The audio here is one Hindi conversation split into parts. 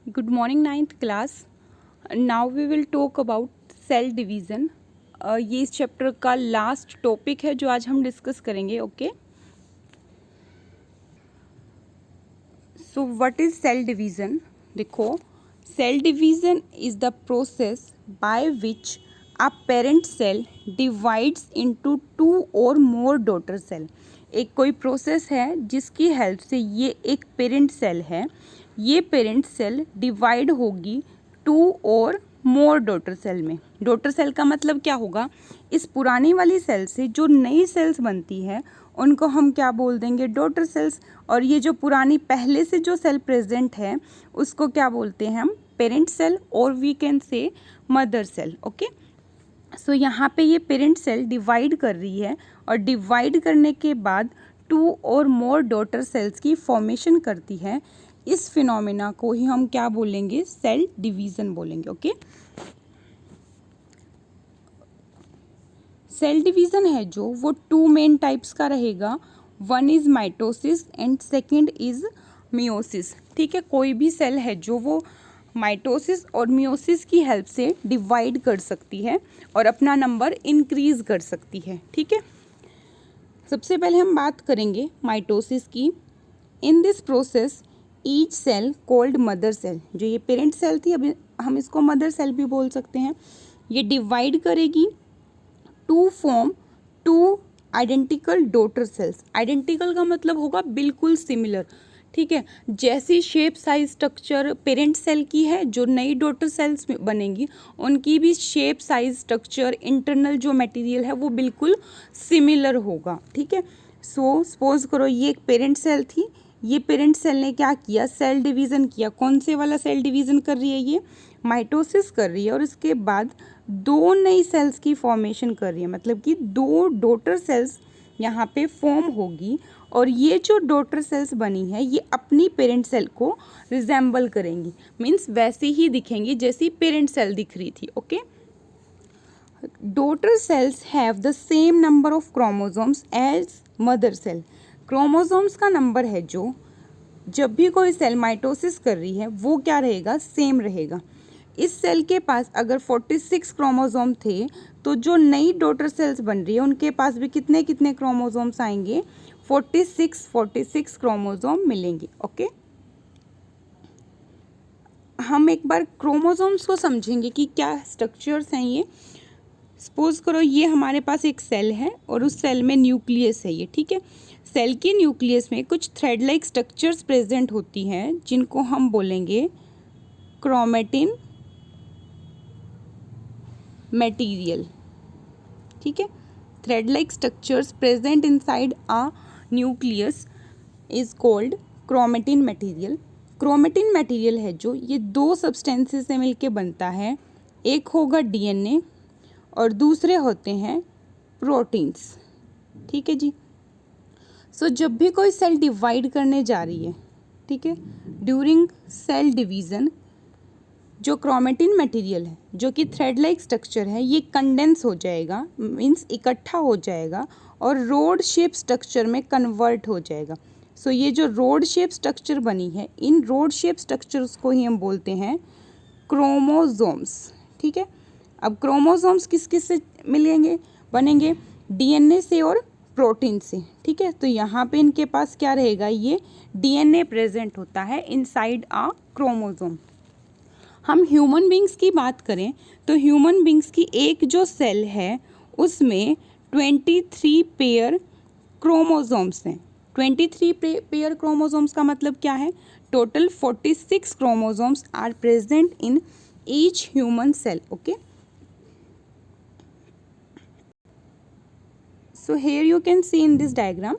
Good morning, ninth class. Now we will talk about cell division. ये इस चैप्टर का लास्ट टॉपिक है जो आज हम डिस्कस करेंगे. Okay, so what is cell division? देखो, cell division is the process by which a parent cell divides into two or more daughter cell. एक कोई प्रोसेस है जिसकी हेल्प से ये एक पेरेंट सेल है, ये पेरेंट सेल डिवाइड होगी to or more daughter cell में. डॉटर सेल का मतलब क्या होगा? इस पुरानी वाली सेल से जो नई सेल्स बनती है उनको हम क्या बोल देंगे? Daughter cells. और ये जो पुरानी पहले से जो सेल प्रेजेंट है उसको क्या बोलते हैं हम? पेरेंट सेल, और we can say mother cell. Okay, so यहाँ पे ये पेरेंट सेल डिवाइड कर रही है और डिवाइड करने के बाद to or more daughter cells की फॉर्मेशन करती है. इस फिनोमेना को ही हम क्या बोलेंगे? सेल डिवीज़न बोलेंगे. ओके, सेल डिवीज़न है जो वो टू मेन टाइप्स का रहेगा. One is mitosis and second is meiosis. ठीक है, कोई भी सेल है जो वो माइटोसिस और मियोसिस की हेल्प से डिवाइड कर सकती है और अपना नंबर इंक्रीज कर सकती है. ठीक है, सबसे पहले हम बात करेंगे माइटोसिस की. In this process each cell called mother cell, जो ये पेरेंट सेल थी अभी हम इसको मदर सेल भी बोल सकते हैं, ये डिवाइड करेगी to form two identical daughter cells. Identical का मतलब होगा बिल्कुल सिमिलर. ठीक है, जैसी shape size structure parent cell की है, जो नई डॉटर सेल्स बनेंगी उनकी भी शेप साइज स्ट्रक्चर इंटरनल जो मटेरियल है वो बिल्कुल सिमिलर होगा. ठीक है, सो सपोज करो ये एक पेरेंट सेल थी, ये पेरेंट सेल ने क्या किया? सेल डिवीज़न किया. कौन से वाला सेल डिवीज़न कर रही है? ये माइटोसिस कर रही है और उसके बाद दो नई सेल्स की फॉर्मेशन कर रही है, मतलब कि दो डॉटर सेल्स यहाँ पे फॉर्म होगी और ये जो डॉटर सेल्स बनी है ये अपनी पेरेंट सेल को रिजेंबल करेंगी, मीन्स वैसी ही दिखेंगी जैसी पेरेंट सेल दिख रही थी. Okay, daughter cells have the same number of chromosomes as mother cell. Chromosomes का नंबर है जो जब भी कोई सेल माइटोसिस कर रही है वो क्या रहेगा? सेम रहेगा. इस सेल के पास अगर 46 क्रोमोसोम थे तो जो नई डॉटर सेल्स बन रही है उनके पास भी कितने कितने क्रोमोसोम्स आएंगे? 46 क्रोमोसोम मिलेंगे. ओके, हम एक बार क्रोमोसोम्स को समझेंगे कि क्या स्ट्रक्चर्स हैं ये. सपोज करो ये हमारे पास एक सेल है और उस सेल में न्यूक्लियस है ये. ठीक है, सेल के न्यूक्लियस में कुछ थ्रेड लाइक स्ट्रक्चर्स प्रेजेंट होती हैं जिनको हम बोलेंगे क्रोमेटिन मटेरियल. ठीक है, thread like structures present inside a nucleus is called chromatin material. Chromatin material है जो ये दो सब्सटेंसेस से मिलके बनता है. एक होगा डीएनए और दूसरे होते हैं प्रोटीन्स. ठीक है जी, सो जब भी कोई सेल डिवाइड करने जा रही है, ठीक है, ड्यूरिंग सेल डिवीज़न जो क्रोमेटिन मटेरियल है जो कि थ्रेड लाइक स्ट्रक्चर है ये कंडेंस हो जाएगा, मीन्स इकट्ठा हो जाएगा और रोड शेप स्ट्रक्चर में कन्वर्ट हो जाएगा. सो ये जो रोड शेप स्ट्रक्चर बनी है, इन रोड शेप स्ट्रक्चर्स को ही हम बोलते हैं क्रोमोसोम्स. ठीक है, अब क्रोमोसोम्स किस किस से मिलेंगे? बनेंगे डीएनए से और प्रोटीन से. ठीक है, तो यहाँ पे इनके पास क्या रहेगा? ये डीएनए प्रेजेंट होता है इनसाइड अ क्रोमोसोम. हम ह्यूमन बींग्स की बात करें तो ह्यूमन बींग्स की एक जो सेल है उसमें 23 पेयर क्रोमोसोम्स हैं. 23 पेयर क्रोमोसोम्स का मतलब क्या है? Total 46 chromosomes are present in each human cell. Okay, so here you can see in this diagram,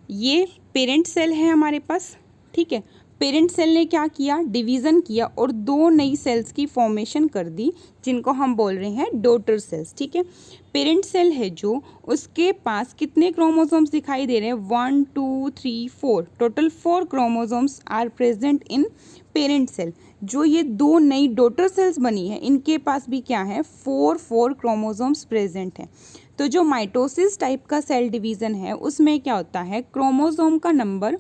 ये पेरेंट सेल है हमारे पास. ठीक है, पेरेंट सेल ने क्या किया? डिवीज़न किया और दो नई सेल्स की फॉर्मेशन कर दी जिनको हम बोल रहे हैं डॉटर सेल्स. ठीक है, पेरेंट सेल है जो उसके पास कितने क्रोमोसोम्स दिखाई दे रहे हैं? 1 2 3 4, total 4 chromosomes are present in parent cell. जो ये दो नई डॉटर सेल्स बनी है इनके पास भी क्या है? 4 क्रोमोसोम्स प्रेजेंट हैं. तो जो माइटोसिस टाइप का सेल डिवीज़न है उसमें क्या होता है? क्रोमोसोम का नंबर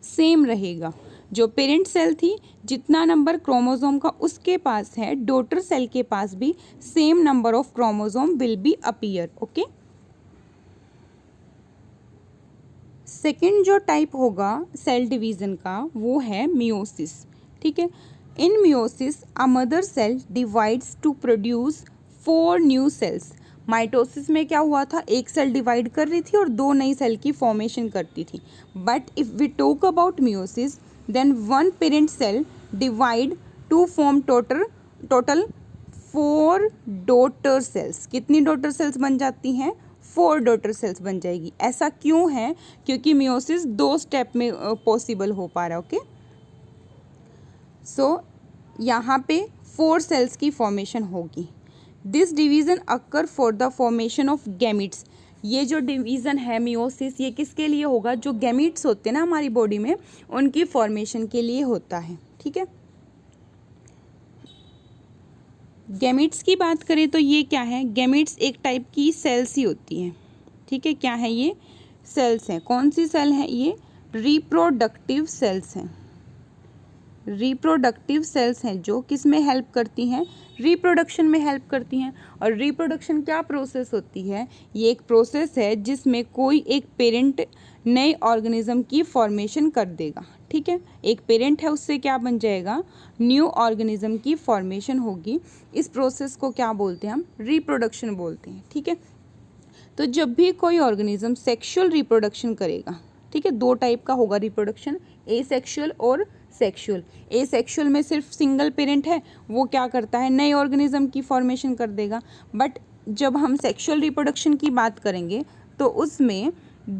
सेम रहेगा, जो पेरेंट सेल थी जितना नंबर क्रोमोसोम का उसके पास है, डॉटर सेल के पास भी same number of chromosome will be appear. Okay, second जो टाइप होगा सेल डिवीजन का वो है मियोसिस। ठीक है, in meiosis a mother cell divides to produce 4 new cells. Mitosis में क्या हुआ था, एक सेल डिवाइड कर रही थी और 2 नई सेल की फॉर्मेशन करती थी। But if we talk about meiosis then one parent cell divide to form total 4 daughter cells. कितनी डॉटर सेल्स बन जाती हैं, 4 डॉटर सेल्स बन जाएगी। ऐसा क्यों है, क्योंकि मियोसिस 2 स्टेप में पॉसिबल हो पा रहा है। ओके, सो यहाँ पे 4 सेल्स की फॉर्मेशन होगी। This division occur for the formation of gametes. ये जो डिवीज़न है मियोसिस, ये किसके लिए होगा, जो गैमीट्स होते हैं ना हमारी बॉडी में, उनकी फॉर्मेशन के लिए होता है। ठीक है, गैमीट्स की बात करें तो ये क्या है, गैमीट्स एक टाइप की सेल्स ही होती हैं। ठीक है, क्या है ये, सेल्स हैं। कौन सी सेल है ये, रिप्रोडक्टिव सेल्स हैं। रिप्रोडक्टिव सेल्स हैं जो किस में हेल्प करती हैं, रिप्रोडक्शन में हेल्प करती हैं। और रिप्रोडक्शन क्या प्रोसेस होती है, ये एक प्रोसेस है जिसमें कोई एक पेरेंट नए ऑर्गेनिज्म की फॉर्मेशन कर देगा। ठीक है, एक पेरेंट है उससे क्या बन जाएगा, न्यू ऑर्गेनिज्म की फॉर्मेशन होगी। इस प्रोसेस को क्या बोलते हैं हम, रिप्रोडक्शन बोलते हैं। ठीक है, तो जब भी कोई ऑर्गेनिज्म सेक्सुअल रिप्रोडक्शन करेगा, ठीक है, 2 टाइप का होगा रिप्रोडक्शन, एसेक्सुअल और सेक्सुअल। एसेक्सुअल में सिर्फ सिंगल पेरेंट है, वो क्या करता है, नए ऑर्गेनिज्म की फॉर्मेशन कर देगा। बट जब हम सेक्सुअल रिप्रोडक्शन की बात करेंगे तो उसमें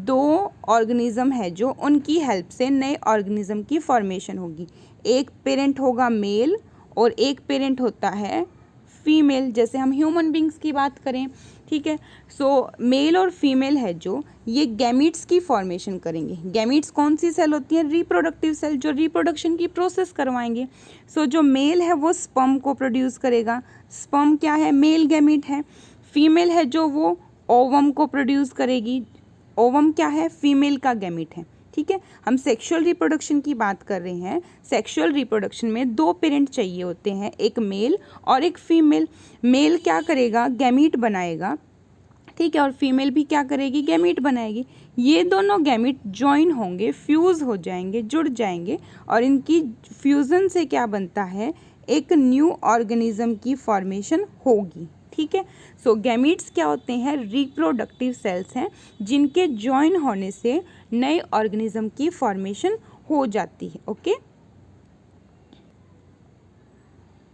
2 ऑर्गेनिज्म है जो उनकी हेल्प से नए ऑर्गेनिज्म की फॉर्मेशन होगी। एक पेरेंट होगा मेल और एक पेरेंट होता है फीमेल। जैसे हम ह्यूमन बींग्स की बात करें, ठीक है, सो मेल और फीमेल है जो ये गैमीट्स की फॉर्मेशन करेंगे। गैमीट्स कौन सी सेल होती है, रिप्रोडक्टिव सेल, जो रिप्रोडक्शन की प्रोसेस करवाएंगे। सो जो मेल है वो स्पर्म को प्रोड्यूस करेगा, स्पर्म क्या है, मेल गैमीट है। फीमेल है जो वो ओवम को प्रोड्यूस करेगी, ओवम क्या है, फीमेल का गैमीट है। ठीक है, हम सेक्सुअल रिप्रोडक्शन की बात कर रहे हैं। सेक्सुअल रिप्रोडक्शन में 2 पेरेंट चाहिए होते हैं, एक मेल और एक फीमेल। मेल क्या करेगा, गैमीट बनाएगा, ठीक है, और फीमेल भी क्या करेगी, गैमीट बनाएगी। ये दोनों गैमीट जॉइन होंगे, फ्यूज़ हो जाएंगे, जुड़ जाएंगे, और इनकी फ्यूज़न से क्या बनता है, एक न्यू ऑर्गेनिज्म की फॉर्मेशन होगी। ठीक है, सो गैमीट्स क्या होते हैं, रिप्रोडक्टिव सेल्स हैं जिनके जॉइन होने से नए ऑर्गेनिज्म की फॉर्मेशन हो जाती है। ओके,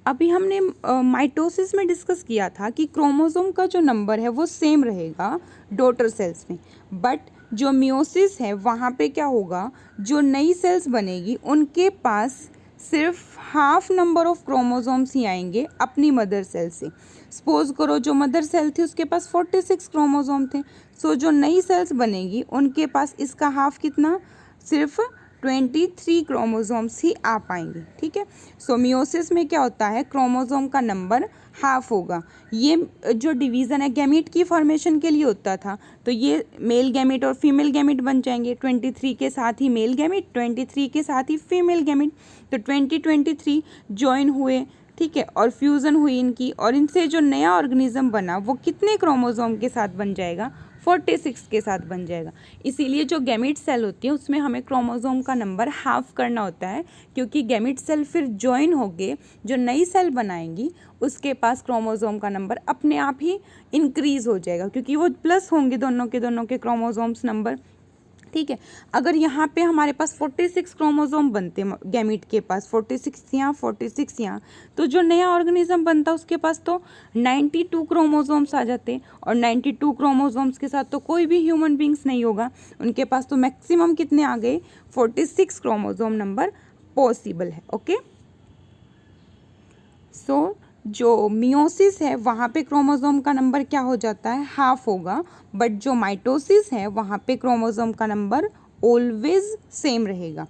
अभी हमने माइटोसिस में डिस्कस किया था कि क्रोमोसोम का जो नंबर है वो सेम रहेगा डॉटर सेल्स में। बट जो मियोसिस है वहाँ पे क्या होगा, जो नई सेल्स बनेगी उनके पास सिर्फ हाफ नंबर ऑफ क्रोमोसोम्स ही आएंगे अपनी मदर सेल से। सपोज करो जो मदर सेल थी उसके पास 46 क्रोमोसोम थे। सो जो नई सेल्स बनेगी उनके पास इसका हाफ कितना, सिर्फ 23 क्रोमोसोम्स ही आ पाएंगे। ठीक है, सो मियोसिस में क्या होता है, क्रोमोसोम का नंबर हाफ होगा। ये जो डिवीज़न है गैमीट की फॉर्मेशन के लिए होता था, तो ये मेल गैमीट और फीमेल गैमीट बन जाएंगे। 23 के साथ ही मेल गैमीट, 23 के साथ ही फीमेल गैमीट, तो 23 जॉइन हुए। ठीक है, और फ्यूज़न हुई इनकी, और इनसे जो नया ऑर्गेनिज्म बना वो कितने क्रोमोसोम के साथ बन जाएगा, 46 के साथ बन जाएगा। इसीलिए जो गैमीट सेल होती है उसमें हमें क्रोमोसोम का नंबर हाफ करना होता है, क्योंकि गैमीट सेल फिर जॉइन होके जो नई सेल बनाएंगी उसके पास क्रोमोसोम का नंबर अपने आप ही इंक्रीज़ हो जाएगा, क्योंकि वो प्लस होंगे दोनों के क्रोमोसोम्स नंबर। ठीक है, अगर यहाँ पे हमारे पास 46 क्रोमोसोम बनते गैमीट के पास, 46 यहाँ 46 यहाँ, तो जो नया ऑर्गेनिज्म बनता उसके पास तो 92 क्रोमोसोम्स आ जाते, और 92 क्रोमोसोम्स के साथ तो कोई भी ह्यूमन बींग्स नहीं होगा। उनके पास तो मैक्सिमम कितने आ गए, 46 क्रोमोसोम नंबर पॉसिबल है। ओके, सो जो मियोसिस है वहाँ पे क्रोमोसोम का नंबर क्या हो जाता है, हाफ होगा। बट जो माइटोसिस है वहाँ पे क्रोमोसोम का नंबर ऑलवेज सेम रहेगा।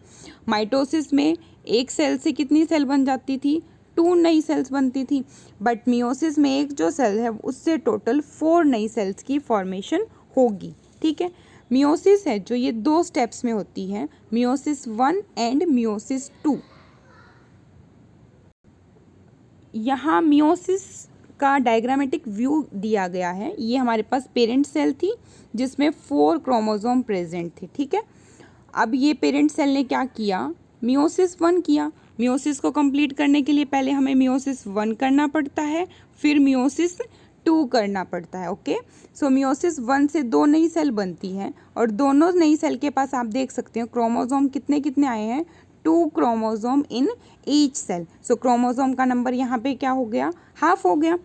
माइटोसिस में एक सेल से कितनी सेल बन जाती थी, 2 नई सेल्स बनती थी। बट मियोसिस में एक जो सेल है उससे टोटल 4 नई सेल्स की फॉर्मेशन होगी। ठीक है, मियोसिस है जो ये 2 स्टेप्स में होती है, मियोसिस 1 एंड मियोसिस 2। यहाँ मियोसिस का डायग्रामेटिक व्यू दिया गया है। ये हमारे पास पेरेंट सेल थी जिसमें 4 क्रोमोसोम प्रेजेंट थे, ठीक है। अब ये पेरेंट सेल ने क्या किया, मियोसिस 1 किया। मियोसिस को कंप्लीट करने के लिए पहले हमें मियोसिस 1 करना पड़ता है, फिर मियोसिस 2 करना पड़ता है। ओके, सो मियोसिस 1 से 2 नई सेल बनती हैं और दोनों नई सेल के पास आप देख सकते हो क्रोमोसोम कितने कितने आए हैं, 2 chromosome in each cell. So chromosome का नंबर यहाँ पे क्या हो गया, हाफ हो गया।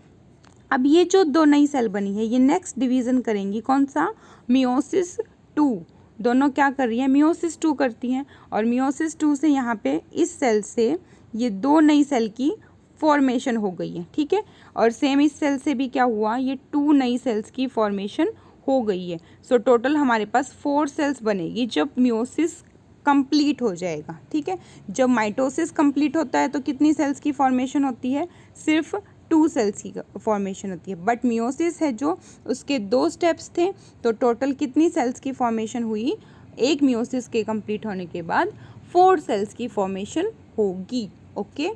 अब ये जो 2 नई सेल बनी है ये नेक्स्ट डिवीजन करेंगी, कौन सा, मियोसिस 2। दोनों क्या कर रही हैं, मियोसिस 2 करती हैं और मियोसिस 2 से यहाँ पे इस सेल से ये 2 नई सेल की फॉर्मेशन हो गई है, ठीक है। और सेम इस सेल से भी क्या हुआ, ये 2 नई सेल्स की फॉर्मेशन हो गई है। सो टोटल हमारे पास 4 सेल्स बनेगी जब मियोसिस कंप्लीट हो जाएगा, ठीक है। जब माइटोसिस कंप्लीट होता है तो कितनी सेल्स की फॉर्मेशन होती है, सिर्फ 2 सेल्स की फॉर्मेशन होती है। बट मियोसिस है जो उसके 2 स्टेप्स थे, तो टोटल कितनी सेल्स की फॉर्मेशन हुई, एक मियोसिस के कंप्लीट होने के बाद 4 सेल्स की फॉर्मेशन होगी। ओके,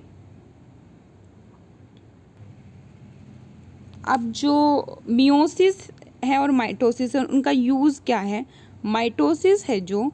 अब जो मियोसिस है और माइटोसिस है उनका यूज़ क्या है। माइटोसिस है जो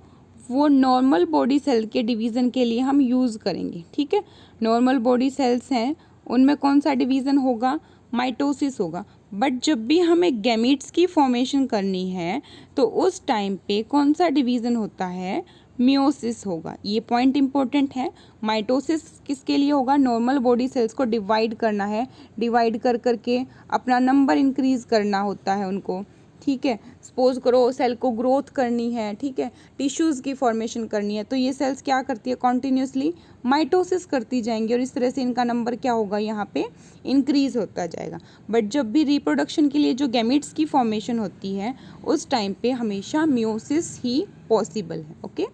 वो नॉर्मल बॉडी सेल के डिवीज़न के लिए हम यूज़ करेंगे, ठीक है। नॉर्मल बॉडी सेल्स हैं उनमें कौन सा डिवीज़न होगा, माइटोसिस होगा। बट जब भी हमें गैमीट्स की फॉर्मेशन करनी है तो उस टाइम पे कौन सा डिवीज़न होता है, मियोसिस होगा। ये पॉइंट इंपॉर्टेंट है। माइटोसिस किसके लिए होगा, नॉर्मल बॉडी सेल्स को डिवाइड करना है, डिवाइड कर करके अपना नंबर इंक्रीज करना होता है उनको, ठीक है। सपोज करो सेल को ग्रोथ करनी है, ठीक है, टिश्यूज़ की फॉर्मेशन करनी है, तो ये सेल्स क्या करती है, कॉन्टिन्यूसली माइटोसिस करती जाएंगी और इस तरह से इनका नंबर क्या होगा, यहाँ पे इंक्रीज होता जाएगा। बट जब भी रिप्रोडक्शन के लिए जो गैमीट्स की फॉर्मेशन होती है उस टाइम पे हमेशा मियोसिस ही पॉसिबल है। ओके।